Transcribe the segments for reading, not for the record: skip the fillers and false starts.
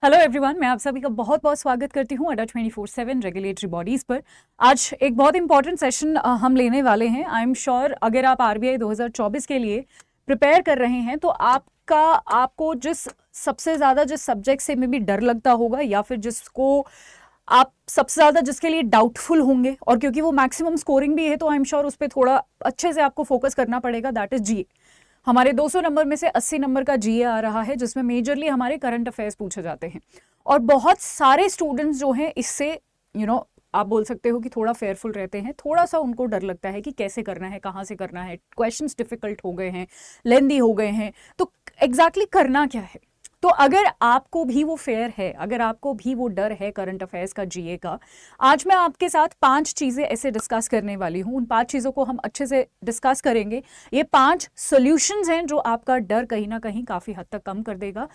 Hello everyone, मैं आप सभी का बहुत बहुत स्वागत करती हूँ अड्डा 24/7 रेगुलेटरी बॉडीज पर। आज एक बहुत इंपॉर्टेंट सेशन हम लेने वाले हैं। आई एम श्योर अगर आप आरबीआई 2024 के लिए प्रिपेयर कर रहे हैं तो आपको सबसे ज़्यादा जिस सब्जेक्ट से में भी डर लगता होगा या फिर जिसको आप सबसे ज़्यादा जिसके लिए डाउटफुल होंगे, और क्योंकि वो मैक्सिमम स्कोरिंग भी है तो आई एम श्योर उस पर थोड़ा अच्छे से आपको फोकस करना पड़ेगा, दैट इज जीए। हमारे 200 नंबर में से 80 नंबर का जीए आ रहा है, जिसमें मेजरली हमारे करंट अफेयर्स पूछे जाते हैं। और बहुत सारे स्टूडेंट्स जो हैं इससे आप बोल सकते हो कि थोड़ा फेयरफुल रहते हैं, थोड़ा सा उनको डर लगता है कि कैसे करना है, कहाँ से करना है, क्वेश्चंस डिफिकल्ट हो गए हैं, लेंदी हो गए हैं, तो एग्जैक्टली करना क्या है। तो अगर आपको भी वो फेयर है, अगर आपको भी वो डर है करंट अफेयर्स का, जीए का, आज मैं आपके साथ 5 चीज़ें ऐसे डिस्कस करने वाली हूँ। उन 5 चीज़ों को हम अच्छे से डिस्कस करेंगे। ये 5 सॉल्यूशंस हैं जो आपका डर कहीं ना कहीं काफ़ी हद तक कम कर देगा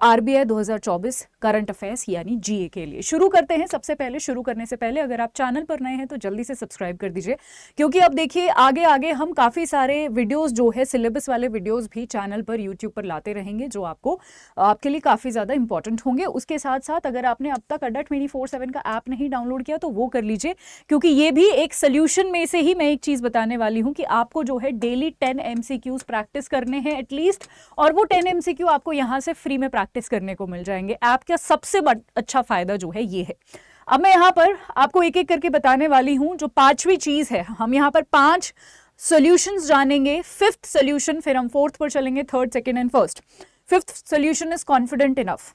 आरबीआई 2024 करंट अफेयर्स यानी जीए के लिए। शुरू करते हैं। सबसे पहले शुरू करने से पहले अगर आप चैनल पर नए हैं तो जल्दी से सब्सक्राइब कर दीजिए, क्योंकि अब देखिए आगे आगे हम काफ़ी सारे वीडियोस जो है सिलेबस वाले वीडियोस भी चैनल पर यूट्यूब पर लाते रहेंगे, जो आपके लिए काफ़ी ज़्यादा इंपॉर्टेंट होंगे। उसके साथ साथ अगर आपने अब तक अड्डा 24/7 का ऐप नहीं डाउनलोड किया तो वो कर लीजिए, क्योंकि ये भी एक सोल्यूशन में से ही मैं एक चीज़ बताने वाली हूँ कि आपको जो है डेली 10 MCQs प्रैक्टिस करने हैं एटलीस्ट, और वो 10 MCQ आपको यहाँ से फ्री में प्रैक्टिस करने को मिल जाएंगे। ऐप का सबसे अच्छा फायदा जो है ये है। अब मैं यहाँ पर आपको एक एक करके बताने वाली हूँ। जो 5वीं चीज है, हम यहाँ पर 5 सॉल्यूशंस जानेंगे। 5th सॉल्यूशन, फिर हम 4th पर चलेंगे, 3rd, 2nd and 1st। 5th solution is confident enough.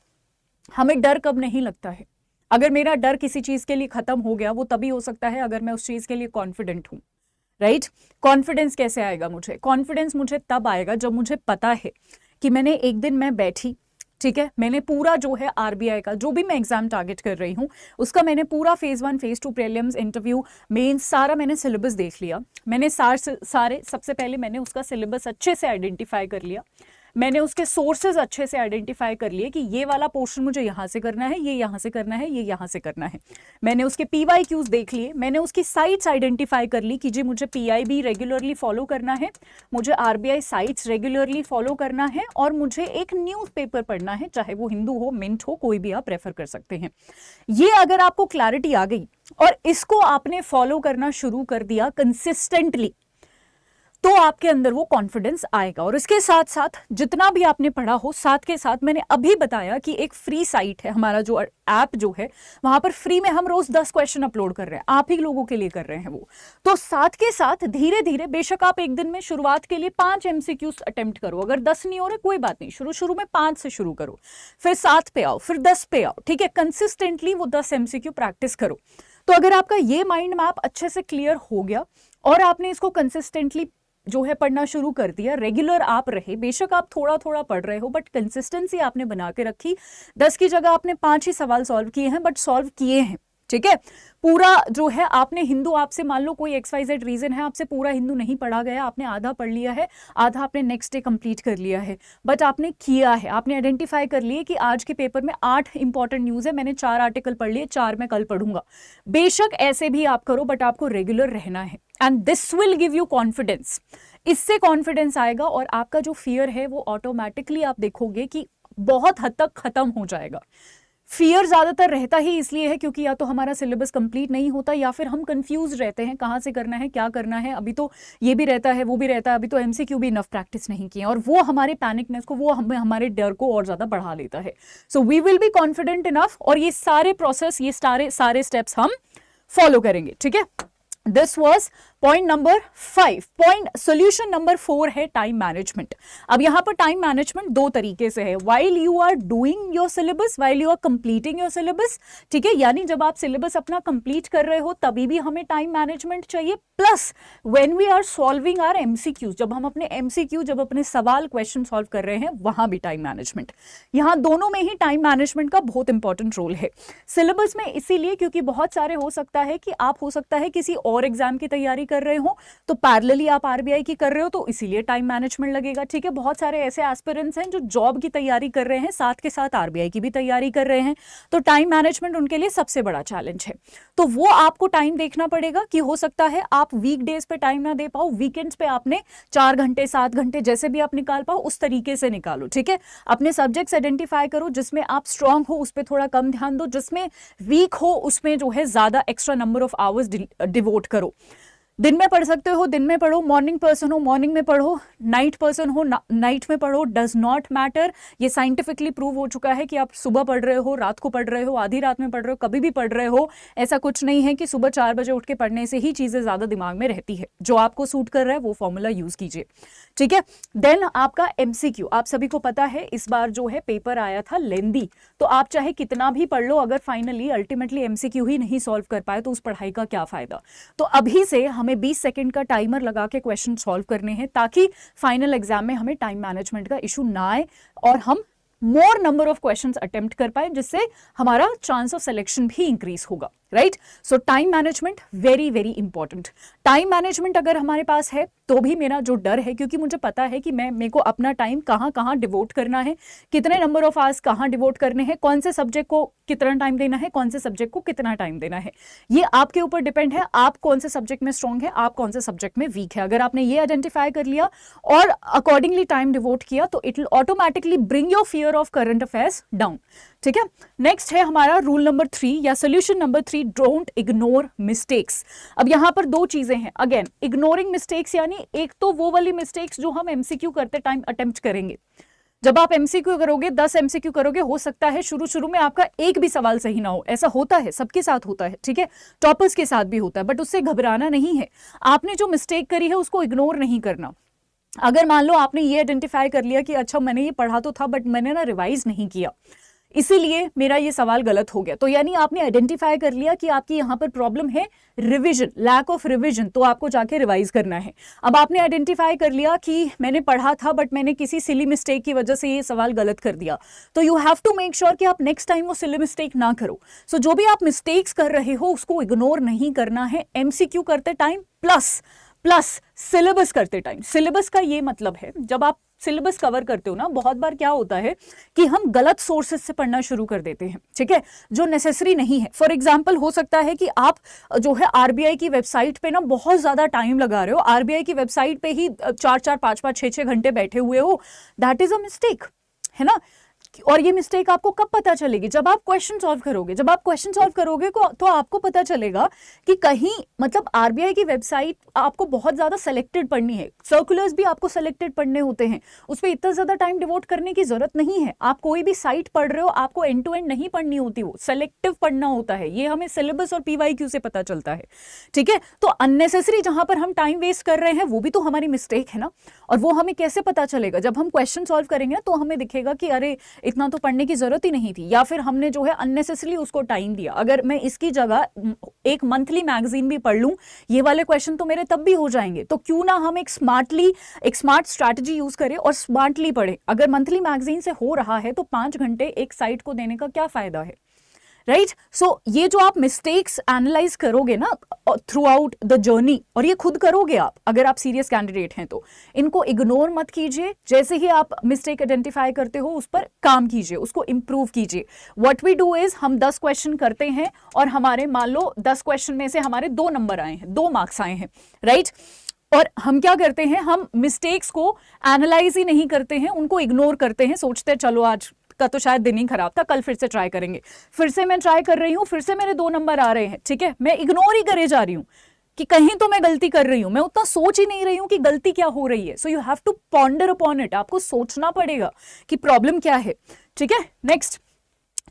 हमें डर कब नहीं लगता है? अगर मेरा डर किसी चीज के लिए खत्म हो गया, वो तभी हो सकता है अगर मैं उस चीज के लिए कॉन्फिडेंट हूं, राइट? कॉन्फिडेंस कैसे आएगा मुझे? कॉन्फिडेंस मुझे तब आएगा जब मुझे पता है कि मैंने एक दिन मैं बैठी, ठीक है, मैंने पूरा जो है आरबीआई का जो भी मैं एग्जाम टारगेट कर रही हूँ उसका मैंने पूरा phase 1, phase 2, prelims, interview, mains, सारा मैंने सिलेबस देख लिया। मैंने सारे सबसे पहले मैंने उसका सिलेबस अच्छे से आइडेंटिफाई कर लिया। मैंने उसके सोर्सेज अच्छे से आइडेंटिफाई कर लिए कि ये वाला पोर्शन मुझे यहाँ से करना है, ये यहाँ से करना है, ये यहाँ से करना है। मैंने उसके PYQs देख लिए, मैंने उसकी साइट्स आइडेंटिफाई कर ली कि जी मुझे PIB रेगुलरली फॉलो करना है, मुझे RBI साइट्स रेगुलरली फॉलो करना है, और मुझे एक न्यूज़पेपर पढ़ना है, चाहे वो हिंदू हो, मिंट हो, कोई भी आप रेफर कर सकते हैं। ये अगर आपको क्लैरिटी आ गई और इसको आपने फॉलो करना शुरू कर दिया कंसिस्टेंटली, तो आपके अंदर वो कॉन्फिडेंस आएगा। और इसके साथ साथ जितना भी आपने पढ़ा हो, साथ के साथ मैंने अभी बताया कि एक फ्री साइट है, हमारा जो ऐप जो है वहां पर फ्री में हम रोज 10 क्वेश्चन अपलोड कर रहे हैं, आप ही लोगों के लिए कर रहे हैं वो। तो साथ के साथ धीरे धीरे, बेशक आप एक दिन में शुरुआत के लिए 5 MCQs अटेम्प्ट करो, अगर 10 नहीं हो रहे कोई बात नहीं, शुरू में 5 से शुरू करो, फिर 7 पे आओ, फिर 10 पे आओ, ठीक है? कंसिस्टेंटली वो 10 MCQ प्रैक्टिस करो। तो अगर आपका ये माइंड मैप अच्छे से क्लियर हो गया और आपने इसको कंसिस्टेंटली जो है पढ़ना शुरू कर दिया, रेगुलर आप रहे, बेशक आप थोड़ा थोड़ा पढ़ रहे हो बट कंसिस्टेंसी आपने बना के रखी, 10 की जगह आपने 5 ही सवाल सॉल्व किए हैं बट सॉल्व किए हैं, ठीक है? पूरा जो है आपने हिंदू, आपसे मान लो कोई XYZ रीजन है, आपसे पूरा हिंदू नहीं पढ़ा गया, आपने आधा पढ़ लिया है, आधा आपने नेक्स्ट डे कंप्लीट कर लिया है, बट आपने किया है, आपने आइडेंटिफाई कर लिए कि आज के पेपर में 8 इंपॉर्टेंट न्यूज है, मैंने 4 आर्टिकल पढ़ लिए, 4 मैं कल पढ़ूंगा। बेशक ऐसे भी आप करो बट आपको रेगुलर रहना है, and this will give you confidence. इससे कॉन्फिडेंस आएगा और आपका जो फियर है वो ऑटोमेटिकली आप देखोगे कि बहुत हद तक खत्म हो जाएगा। फियर ज्यादातर रहता ही इसलिए है क्योंकि या तो हमारा सिलेबस कंप्लीट नहीं होता या फिर हम कंफ्यूज रहते हैं कहाँ से करना है, क्या करना है। अभी तो ये भी रहता है, वो भी रहता है, अभी तो MCQ भी इनफ प्रैक्टिस नहीं किए, और वो हमारे पैनिकनेस को, वो हमारे डर को और ज्यादा बढ़ा लेता है। So we will be confident enough, और ये सारे प्रोसेस, ये सारे स्टेप्स हम फॉलो करेंगे, ठीक है? This was point number 5। Solution number 4 है टाइम मैनेजमेंट। अब यहां पर टाइम मैनेजमेंट 2 तरीके से है, while you are doing your syllabus, while you are completing your syllabus, ठीक है? यानी जब आप सिलेबस अपना कंप्लीट कर रहे हो तभी भी हमें टाइम मैनेजमेंट चाहिए, plus when we are solving our MCQ, जब हम अपने MCQ, जब अपने सवाल क्वेश्चन सॉल्व कर रहे हैं, वहां भी टाइम मैनेजमेंट। यहां दोनों में ही टाइम मैनेजमेंट का बहुत इंपॉर्टेंट रोल है सिलेबस में, इसीलिए क्योंकि बहुत सारे हो सकता है कि आप, हो सकता है किसी और एग्जाम की तैयारी कर रहे हो तो पैरेलली आप आरबीआई की कर रहे हो, तो इसीलिए टाइम मैनेजमेंट लगेगा। ठीक है, बहुत सारे ऐसे एस्पिरेंट्स हैं जो जॉब की तैयारी कर रहे हैं, साथ के साथ आरबीआई की भी तैयारी कर रहे हैं, तो टाइम मैनेजमेंट उनके लिए सबसे बड़ा चैलेंज है। तो वो आपको टाइम देखना पड़ेगा कि हो सकता है आप वीकडेज पे टाइम ना दे पाओ, वीकेंड्स पे आपने 4 घंटे 7 घंटे जैसे भी आप निकाल पाओ उस तरीके से निकालो। ठीक है, अपने सब्जेक्ट्स आइडेंटिफाई करो, जिसमें आप स्ट्रांग हो उस पर थोड़ा कम ध्यान दो, जिसमें वीक हो उसमें जो है ज्यादा extra number of hours devote करो। दिन में पढ़ सकते हो दिन में पढ़ो, मॉर्निंग पर्सन हो मॉर्निंग में पढ़ो, नाइट पर्सन हो नाइट में पढ़ो, डज नॉट मैटर। ये साइंटिफिकली प्रूव हो चुका है कि आप सुबह पढ़ रहे हो, रात को पढ़ रहे हो, आधी रात में पढ़ रहे हो, कभी भी पढ़ रहे हो, ऐसा कुछ नहीं है कि सुबह 4 बजे उठ के पढ़ने से ही चीजें ज्यादा दिमाग में रहती है। जो आपको सूट कर रहा है वो फॉर्मूला यूज कीजिए। ठीक है, देन आपका एमसीक्यू, आप सभी को पता है इस बार जो है पेपर आया था लेंदी, तो आप चाहे कितना भी पढ़ लो, अगर फाइनली अल्टीमेटली एमसीक्यू ही नहीं सॉल्व कर पाए तो उस पढ़ाई का क्या फायदा। तो अभी से हमें 20 सेकंड का टाइमर लगा के क्वेश्चन सॉल्व करने हैं, ताकि फाइनल एग्जाम में हमें टाइम मैनेजमेंट का इशू ना आए और हम मोर नंबर ऑफ क्वेश्चंस अटेम्प्ट कर पाए, जिससे हमारा चांस ऑफ सिलेक्शन भी इंक्रीज होगा। राइट, सो time management very very important. Time management अगर हमारे पास है तो भी मेरा जो डर है, क्योंकि मुझे पता है कि मेरे को अपना टाइम कहाँ कहाँ डिवोट करना है, कितने नंबर ऑफ आवर्स कहाँ डिवोट करने हैं, कौन से सब्जेक्ट को कितना टाइम देना है, कौन से सब्जेक्ट को कितना टाइम देना है, ये आपके ऊपर डिपेंड है। आप कौन से सब्जेक्ट में स्ट्रांग है, आप कौन से सब्जेक्ट में वीक है। अगर आपने ये आइडेंटिफाई कर लिया और अकॉर्डिंगली टाइम डिवोट किया तो it will automatically bring your fear of current affairs down. ठीक है, नेक्स्ट है हमारा रूल नंबर 3 या solution number 3, don't ignore mistakes. अब यहां पर दो चीजें हैं, अगेन इग्नोरिंग मिस्टेक्स यानी एक तो वो वाली मिस्टेक्स जो हम एमसीक्यू करते टाइम अटेम्प्ट करेंगे। जब आप एमसीक्यू करोगे, 10 एमसीक्यू करोगे, हो सकता है शुरू में आपका एक भी सवाल सही ना हो, ऐसा होता है, सबके साथ होता है। ठीक है, टॉपर्स के साथ भी होता है, बट उससे घबराना नहीं है। आपने जो मिस्टेक करी है उसको इग्नोर नहीं करना। अगर मान लो आपने ये आइडेंटिफाई कर लिया कि अच्छा मैंने ये पढ़ा तो था बट मैंने ना रिवाइज नहीं किया, इसीलिए मेरा ये सवाल गलत हो गया, तो यानी आपने आइडेंटिफाई कर लिया कि आपकी यहां पर प्रॉब्लम है रिवीजन, लैक ऑफ रिवीजन, तो आपको जाके रिवाइज करना है। अब आपने आइडेंटिफाई कर लिया कि मैंने पढ़ा था बट मैंने किसी सिली मिस्टेक की वजह से ये सवाल गलत कर दिया, तो you have to make sure कि आप नेक्स्ट टाइम वो सिली मिस्टेक ना करो। सो जो भी आप मिस्टेक्स कर रहे हो उसको इग्नोर नहीं करना है एमसीक्यू करते टाइम, प्लस सिलेबस करते टाइम। सिलेबस का ये मतलब है, जब आप सिलेबस कवर करते हो ना, बहुत बार क्या होता है कि हम गलत सोर्सेज से पढ़ना शुरू कर देते हैं। ठीक है, जो नेसेसरी नहीं है। फॉर एग्जांपल हो सकता है कि आप जो है आरबीआई की वेबसाइट पे ना बहुत ज्यादा टाइम लगा रहे हो, आरबीआई की वेबसाइट पे ही 4-4, 5-5, 6-6 घंटे बैठे हुए हो, दैट इज अ मिस्टेक, है ना। और ये मिस्टेक आपको कब पता चलेगी, जब आप क्वेश्चन सॉल्व करोगे। जब आप क्वेश्चन सॉल्व करोगे तो आपको पता चलेगा कि कहीं मतलब आरबीआई की वेबसाइट आपको बहुत ज्यादा सेलेक्टेड पढ़नी है, सर्कुलर्स भी आपको सेलेक्टेड पढ़ने होते हैं, उस पर इतना ज्यादा टाइम डिवोट करने की जरूरत नहीं है। आप कोई भी साइट पढ़ रहे हो, आपको एंड टू एंड नहीं पढ़नी होती, वो सेलेक्टिव पढ़ना होता है। ये हमें सिलेबस और पीवाईक्यू से पता चलता है। ठीक है, तो अननेसेसरी जहां पर हम टाइम वेस्ट कर रहे हैं वो भी तो हमारी मिस्टेक है ना। और वो हमें कैसे पता चलेगा, जब हम क्वेश्चन सॉल्व करेंगे तो हमें दिखेगा कि अरे इतना तो पढ़ने की जरूरत ही नहीं थी, या फिर हमने जो है अननेसेसरली उसको टाइम दिया। अगर मैं इसकी जगह एक मंथली मैगजीन भी पढ़ लूं, ये वाले क्वेश्चन तो मेरे तब भी हो जाएंगे। तो क्यों ना हम एक स्मार्ट स्ट्रैटेजी यूज करें और स्मार्टली पढ़ें। अगर मंथली मैगजीन से हो रहा है तो 5 घंटे एक साइट को देने का क्या फायदा है, राइट। सो ये जो आप मिस्टेक्स एनालाइज करोगे ना थ्रू आउट द जर्नी, और ये खुद करोगे आप अगर आप सीरियस कैंडिडेट हैं, तो इनको इग्नोर मत कीजिए। जैसे ही आप मिस्टेक आइडेंटिफाई करते हो उस पर काम कीजिए, उसको इंप्रूव कीजिए। व्हाट वी डू इज, हम 10 क्वेश्चन करते हैं और हमारे मान लो 10 क्वेश्चन में से हमारे 2 नंबर आए हैं, 2 मार्क्स आए हैं, राइट। और हम क्या करते हैं, हम मिस्टेक्स को एनालाइज ही नहीं करते हैं, उनको इग्नोर करते हैं, सोचते हैं चलो आज का तो शायद दिन ही खराब था, कल फिर से ट्राई करेंगे। फिर से मैं ट्राई कर रही हूँ, फिर से मेरे 2 नंबर आ रहे हैं। ठीक है, मैं इग्नोर ही करे जा रही हूँ कि कहीं तो मैं गलती कर रही हूँ, मैं उतना सोच ही नहीं रही हूँ कि गलती क्या हो रही है। So you have to ponder upon it, आपको सोचना पड़ेगा कि प्रॉब्लम क्या है। ठीक है, next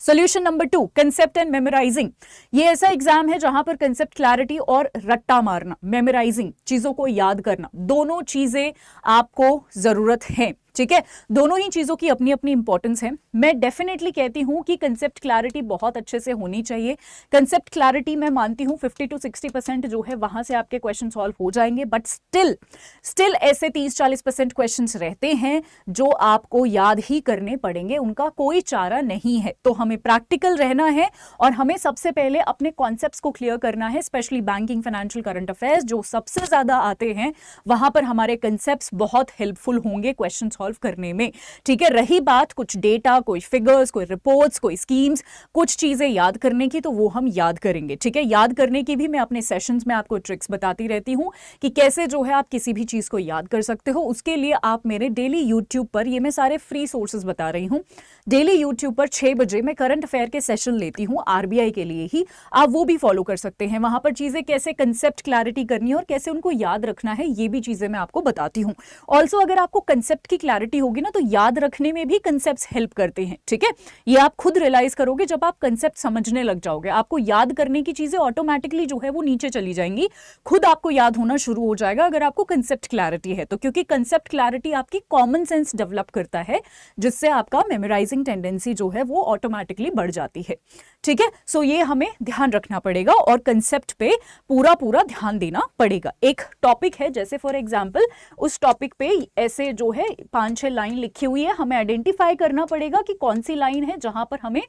solution number 2, concept and memorising. ये ऐसा एग्जाम है जहां पर कंसेप्ट क्लैरिटी और रट्टा मारना, मेमोराइजिंग, चीजों को याद करना, दोनों चीजें आपको जरूरत है। ठीक है, दोनों ही चीजों की अपनी अपनी इंपॉर्टेंस है। मैं डेफिनेटली कहती हूं कि कंसेप्ट क्लैरिटी बहुत अच्छे से होनी चाहिए। कंसेप्ट क्लैरिटी मैं मानती हूं 50 to 60% जो है वहां से आपके क्वेश्चन सॉल्व हो जाएंगे, बट स्टिल ऐसे 30-40% क्वेश्चंस रहते हैं जो आपको याद ही करने पड़ेंगे, उनका कोई चारा नहीं है। तो हमें प्रैक्टिकल रहना है और हमें सबसे पहले अपने कॉन्सेप्ट्स को क्लियर करना है, specially banking, financial, current affairs जो सबसे ज्यादा आते हैं, वहां पर हमारे कंसेप्ट्स बहुत हेल्पफुल होंगे क्वेश्चन सॉल्व करने में। ठीक है, रही बात कुछ डेटा, कोई फिगर्स, कोई रिपोर्ट्स, कोई स्कीम्स, कुछ चीजें याद करने की, तो वो हम याद करेंगे। ठीक है, याद करने की भी मैं अपने सेशंस में आपको ट्रिक्स बताती रहती हूं कि कैसे जो है आप किसी भी चीज को याद कर सकते हो। उसके लिए आप मेरे डेली यूट्यूब पर, ये मैं सारे फ्री सोर्सेज बता रही हूं, डेली यूट्यूब पर 6 बजे मैं करंट अफेयर के सेशन लेती हूं आरबीआई के लिए ही, आप वो भी फॉलो कर सकते हैं। वहां पर चीजें कैसे कंसेप्ट क्लैरिटी करनी है और कैसे उनको याद रखना है, ये भी चीजें मैं आपको बताती हूं। ऑल्सो अगर आपको कंसेप्ट की क्लैरिटी होगी ना, तो याद रखने में भी कंसेप्ट हेल्प करते हैं। ठीक है, ये आप खुद रियलाइज करोगे जब आप कंसेप्ट समझने लग जाओगे, आपको याद करने की चीजें ऑटोमेटिकली जो है वो नीचे चली जाएंगी, खुद आपको याद होना शुरू हो जाएगा अगर आपको कंसेप्ट क्लैरिटी है तो। क्योंकि कंसेप्ट क्लैरिटी आपकी कॉमन सेंस डेवलप करता है, जिससे आपका मेमोराइजिंग टेंडेंसी जो है वो ऑटोमेटिकली बढ़ जाती है। ठीक है, सो ये हमें ध्यान रखना पड़ेगा और कंसेप्ट पे पूरा ध्यान देना पड़ेगा। एक टॉपिक है, जैसे फॉर एग्जांपल उस टॉपिक पे ऐसे जो है 5-6 लाइन लिखी हुई है, हमें आइडेंटिफाई करना पड़ेगा कि कौन सी लाइन है जहां पर हमें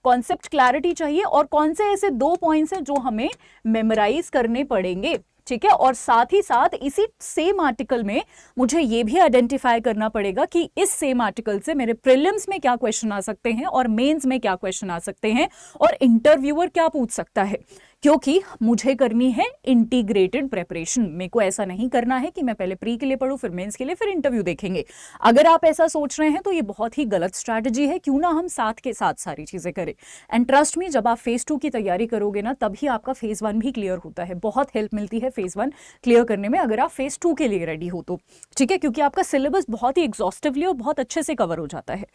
कॉन्सेप्ट क्लैरिटी चाहिए और कौन से ऐसे 2 पॉइंट्स हैं जो हमें मेमोराइज करने पड़ेंगे। ठीक है, और साथ ही साथ इसी सेम आर्टिकल में मुझे ये भी आइडेंटिफाई करना पड़ेगा कि इस सेम आर्टिकल से मेरे प्रीलिम्स में क्या क्वेश्चन आ सकते हैं और मेंस में क्या क्वेश्चन आ सकते हैं और इंटरव्यूअर क्या पूछ सकता है, क्योंकि मुझे करनी है इंटीग्रेटेड प्रिपरेशन। मेरे को ऐसा नहीं करना है कि मैं पहले प्री के लिए पढूं, फिर मेंस के लिए, फिर इंटरव्यू देखेंगे। अगर आप ऐसा सोच रहे हैं तो ये बहुत ही गलत स्ट्रैटेजी है। क्यों ना हम साथ के साथ सारी चीजें करें। एंड ट्रस्ट मी, जब आप फेज 2 की तैयारी करोगे ना, तभी आपका फेज 1 भी क्लियर होता है। बहुत हेल्प मिलती है फेज 1 क्लियर करने में अगर आप फेज 2 के लिए रेडी हो तो। ठीक है, क्योंकि आपका सिलेबस बहुत ही एग्जॉस्टिवली और बहुत अच्छे से कवर हो जाता है।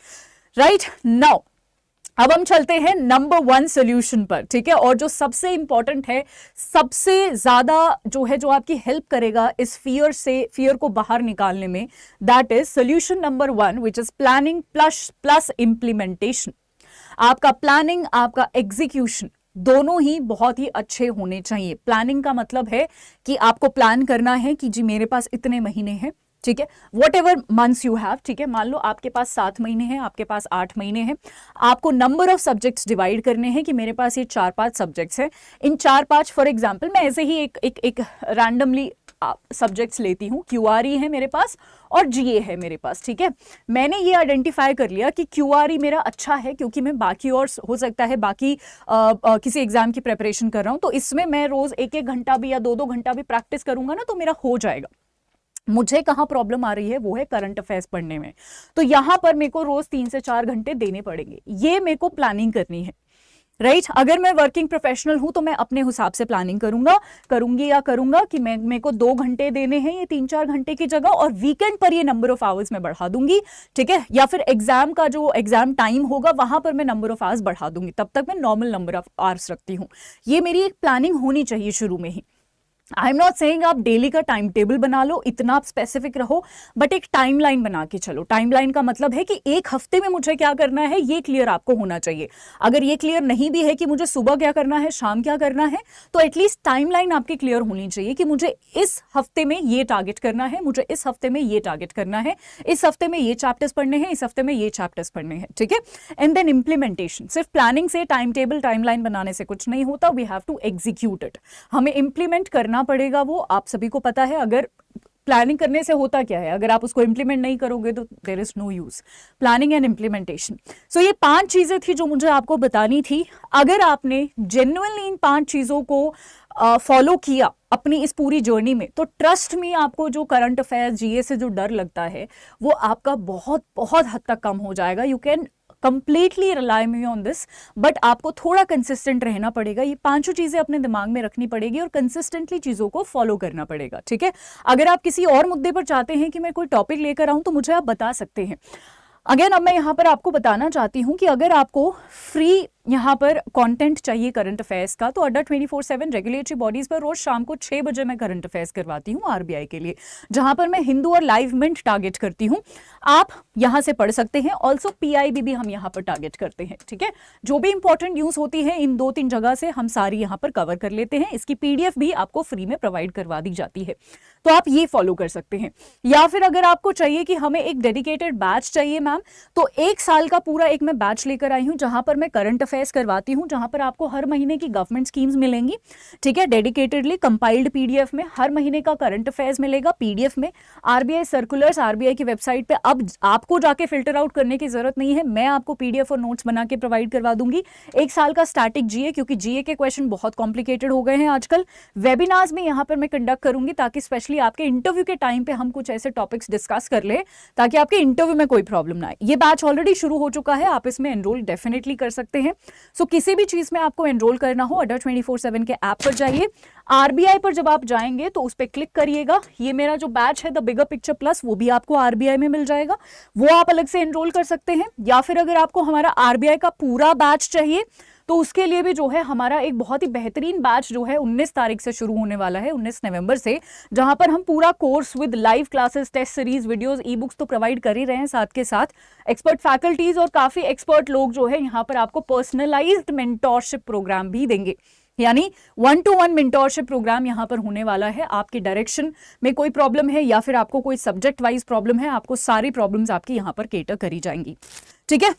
राइट नाउ अब हम चलते हैं नंबर 1 सोल्यूशन पर। ठीक है, और जो सबसे इंपॉर्टेंट है, सबसे ज्यादा जो है, जो आपकी हेल्प करेगा इस फियर को बाहर निकालने में, that is solution number 1 which is planning plus implementation. आपका प्लानिंग, आपका एग्जीक्यूशन दोनों ही बहुत ही अच्छे होने चाहिए। प्लानिंग का मतलब है कि आपको प्लान करना है कि जी मेरे पास इतने महीने हैं, ठीक है, what ever months you have. ठीक है, मान लो आपके पास 7 महीने हैं, आपके पास 8 महीने हैं, आपको नंबर ऑफ सब्जेक्ट्स डिवाइड करने हैं कि मेरे पास ये 4-5 सब्जेक्ट्स हैं। इन 4-5 फॉर एग्जाम्पल मैं ऐसे ही एक रैंडमली सब्जेक्ट्स लेती हूँ। क्यूआरई है मेरे पास और जीए है मेरे पास। ठीक है, मैंने ये आइडेंटिफाई कर लिया कि क्यूआरई मेरा अच्छा है क्योंकि मैं बाकी, और हो सकता है बाकी किसी एग्जाम की प्रेपरेशन कर रहा हूँ, तो इसमें मैं रोज 1-1 घंटा भी या 2-2 घंटा भी प्रैक्टिस करूंगा ना, तो मेरा हो जाएगा। मुझे कहाँ प्रॉब्लम आ रही है, वो है करंट अफेयर्स पढ़ने में। तो यहां पर मेरे को रोज 3 से 4 घंटे देने पड़ेंगे। ये मेरे को प्लानिंग करनी है। राइट, अगर मैं वर्किंग प्रोफेशनल हूं तो मैं अपने हिसाब से प्लानिंग करूंगा कि मेरे को 2 घंटे देने हैं ये 3-4 घंटे की जगह, और वीकेंड पर ये नंबर ऑफ आवर्स मैं बढ़ा दूंगी। ठीक है, या फिर एग्जाम का जो एग्जाम टाइम होगा वहां पर मैं नंबर ऑफ आवर्स बढ़ा दूंगी, तब तक मैं नॉर्मल नंबर ऑफ आवर्स रखती हूँ। ये मेरी एक प्लानिंग होनी चाहिए शुरू में ही। आई एम नॉट सेइंग आप डेली का टाइम टेबल बना लो, इतना आप स्पेसिफिक रहो, बट एक टाइमलाइन बना के चलो। टाइमलाइन का मतलब है कि एक हफ्ते में मुझे क्या करना है, ये क्लियर आपको होना चाहिए। अगर ये क्लियर नहीं भी है कि मुझे सुबह क्या करना है, शाम क्या करना है, तो एटलीस्ट टाइमलाइन आपकी क्लियर होनी चाहिए कि मुझे इस हफ्ते में ये टारगेट करना है, मुझे इस हफ्ते में ये टारगेट करना है, इस हफ्ते में ये चैप्टर्स पढ़ने हैं, इस हफ्ते में ये चैप्टर्स पढ़ने हैं। ठीक है, एंड देन इंप्लीमेंटेशन। सिर्फ प्लानिंग से, टाइम टेबल, टाइमलाइन बनाने से कुछ नहीं होता। We have to execute it. हमें इंप्लीमेंट करना पड़ेगा, वो आप सभी को पता है। अगर प्लानिंग करने से होता क्या है, अगर आप उसको इंप्लीमेंट नहीं करोगे तो there is no use. Planning and implementation. So ये 5 चीजें थी जो मुझे आपको बतानी थी। अगर आपने जेन्युइनली इन 5 चीजों को फॉलो किया अपनी इस पूरी जर्नी में, तो ट्रस्ट मी, आपको जो करंट अफेयर, जीए से जो डर लगता है वो आपका बहुत बहुत हद तक कम हो जाएगा। You can completely rely me on this, but आपको थोड़ा कंसिस्टेंट रहना पड़ेगा। ये 5 चीजें अपने दिमाग में रखनी पड़ेगी और कंसिस्टेंटली चीजों को फॉलो करना पड़ेगा। ठीक है, अगर आप किसी और मुद्दे पर चाहते हैं कि मैं कोई टॉपिक लेकर आऊं तो मुझे आप बता सकते हैं। अगेन अब मैं यहाँ पर आपको बताना चाहती हूँ कि अगर आपको फ्री यहाँ पर कंटेंट चाहिए करंट अफेयर्स का, तो अड्डा 24/7 रेगुलेटरी बॉडीज पर रोज शाम को 6 बजे मैं करंट अफेयर्स करवाती हूँ आरबीआई के लिए, जहां पर मैं हिंदू और लाइव मिंट टारगेट करती हूँ। आप यहां से पढ़ सकते हैं। ऑल्सो पीआईबी भी हम यहाँ पर टारगेट करते हैं, ठीक है। जो भी इंपॉर्टेंट न्यूज होती है इन 2-3 जगह से हम सारी यहाँ पर कवर कर लेते हैं। इसकी पीडीएफ भी आपको फ्री में प्रोवाइड करवा दी जाती है, तो आप ये फॉलो कर सकते हैं। या फिर अगर आपको चाहिए कि हमें एक डेडिकेटेड बैच चाहिए मैम, तो 1 साल का पूरा एक मैं बैच लेकर आई हूं, जहां पर मैं करंट अफेयर्स करवाती हूं, जहां पर आपको हर महीने की गवर्नमेंट स्कीम्स मिलेंगी, ठीक है, डेडिकेटेडली कंपाइल्ड पीडीएफ में। हर महीने का करंट अफेयर्स मिलेगा पीडीएफ में, आरबीआई सर्कुलर्स आरबीआई की वेबसाइट पे। अब आपको जाके फिल्टर आउट करने की जरूरत नहीं है, मैं आपको पीडीएफ और नोट्स बना के प्रोवाइड करवा दूंगी। 1 साल का स्टैटिक जीए, क्योंकि जीए के क्वेश्चन बहुत कॉम्प्लिकेटेड हो गए हैं आजकल। वेबिनार्स में यहां पर मैं कंडक्ट करूंगी, ताकि स्पेशली आपके इंटरव्यू के टाइम पे हम कुछ ऐसे टॉपिक्स डिस्कस कर ले, ताकि आपके इंटरव्यू में कोई प्रॉब्लम ना आए। ये बैच ऑलरेडी शुरू हो चुका है, आप इसमें एनरोल डेफिनेटली कर सकते हैं। सो किसी भी चीज में आपको एनरोल करना हो, अड्डा 24/7 के ऐप पर जाइए। आरबीआई पर जब आप जाएंगे तो उस पर क्लिक करिएगा, ये मेरा जो बैच है द बिगर पिक्चर प्लस, वो भी आपको आरबीआई में मिल जाएगा, वो आप अलग से एनरोल कर सकते हैं। या फिर अगर आपको हमारा आरबीआई का पूरा बैच चाहिए, तो उसके लिए भी जो है हमारा एक बहुत ही बेहतरीन बैच जो है 19 तारीख से शुरू होने वाला है, 19 नवंबर से, जहां पर हम पूरा course with live classes, test series, videos, e books तो प्रोवाइड कर ही रहे हैं, साथ के साथ एक्सपर्ट फैकल्टीज और काफी एक्सपर्ट लोग जो है यहाँ पर आपको पर्सनलाइज्ड मेंटोरशिप प्रोग्राम भी देंगे। यानी 1-to-1 मेंटोरशिप प्रोग्राम यहाँ पर होने वाला है। आपकी डायरेक्शन में कोई प्रॉब्लम है या फिर आपको कोई सब्जेक्ट वाइज प्रॉब्लम है, आपको सारी प्रॉब्लम्स आपकी यहाँ पर केटर करी जाएंगी, ठीक है।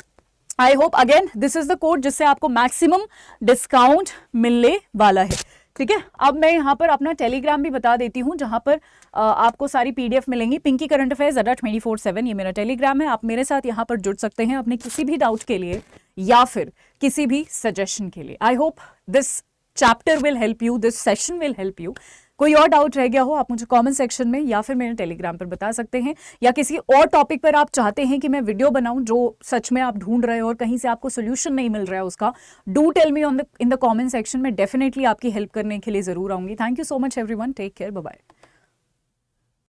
I hope again this is the code जिससे आपको मैक्सिमम डिस्काउंट मिलने वाला है, ठीक है। अब मैं यहाँ पर अपना टेलीग्राम भी बता देती हूँ, जहां पर आपको सारी पीडीएफ मिलेंगी। पिंकी करंट अफेयर्स अड्डा 24/7 ये मेरा टेलीग्राम है। आप मेरे साथ यहाँ पर जुड़ सकते हैं अपने किसी भी डाउट के लिए या फिर किसी भी सजेशन के लिए। I hope this chapter will help you, this session will help you. कोई और डाउट रह गया हो आप मुझे कमेंट सेक्शन में या फिर मेरे टेलीग्राम पर बता सकते हैं, या किसी और टॉपिक पर आप चाहते हैं कि मैं वीडियो बनाऊं जो सच में आप ढूंढ रहे हो और कहीं से आपको सोल्यूशन नहीं मिल रहा है उसका, do tell me in the comment section में। डेफिनेटली आपकी हेल्प करने के लिए जरूर आऊंगी। Thank you so much everyone, take care, bye bye.